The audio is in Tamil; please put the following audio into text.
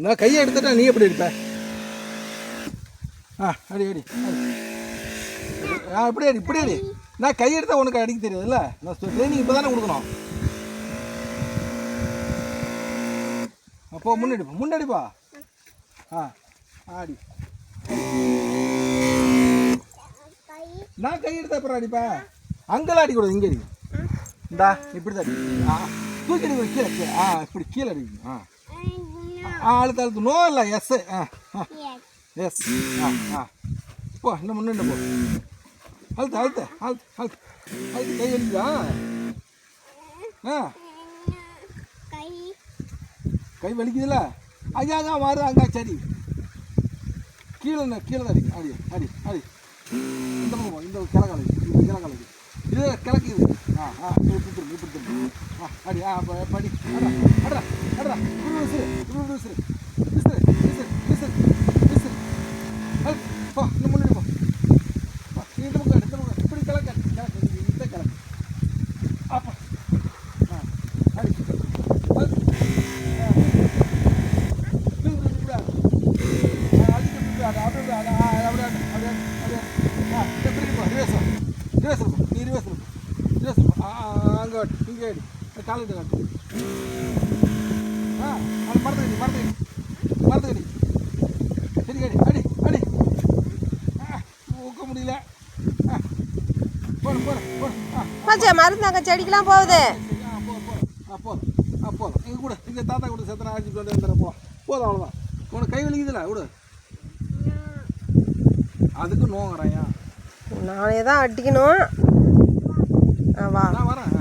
நான் கையை எடுத்துட்டா நீ எப்படி இருப்ப? அடி அடி. இப்படி அடி இப்படி அடி. நான் கை எடுத்தா உனக்கு அடிக்க தெரியாதுல்ல. நான் ட்ரைனிங் இப்போ தானே கொடுக்கணும். அப்போ முன்னாடிப்பா முன்னாடிப்பா. ஆடி. நான் கை எடுத்தா அப்புறம் அடிப்பா. அங்கெல்லாம் அடிக்கூடாது, இங்கே அடிக்கும். இந்தா இப்படி தான் அடி. தூக்கி அடி கீழே கீழே. இப்படி கீழே அடிக்கும். அழுத்து அழுத்து. நோ இல்லை, எஸ். எஸ். போ இன்னும் முன்னாடி போ. அழுத்து அழுத்து அழுத்து அழுத்து அழுத்து. கை வலிக்குதா? கை வலிக்குதுல்ல? ஐயா தான் மாறு. அங்கே சரி கீழே கீழே தான் அடி. அடி அடி அடி. இந்த பக்கம் இந்த கிழக்கால இது கிழக்கால இது கிழக்கு இது. இப்படி திரும்ப இப்படி திரும்ப. அடி. படி. அடா அடா அடா. விசிறு விசிறு விசிறு விசிறு விசிறு விசிறு. அழுத்து போ இன்னும் முன்னாடி போ. இந்த பக்கம் இந்த பக்கம் இப்படி கிழக்கு கிழக்கு இந்த கிழக்கு. அப்பா அடி அழுத்து. இங்கே காலிட்டு காட்டு. அது மரத்துக்கடி மரத்துக்கடி மரத்துக்கடி. சரி கடி அடி அடி. ஊக்க முடியல. போதும் போதும் போதும். மருந்து அங்கே செடிக்கெல்லாம் போகுது. போதும் போதும். இங்கே கூட இங்கே தாத்தா கூட செத்தனை அடிச்சு கொண்டு வந்துடுற. போதும் அவ்வளோதான். உனக்கு கை வலிக்குதுல்ல விடு. அதுக்கு நோங்கிறாயா? நானே தான் அடிக்கணும். வா நான் வரேன்.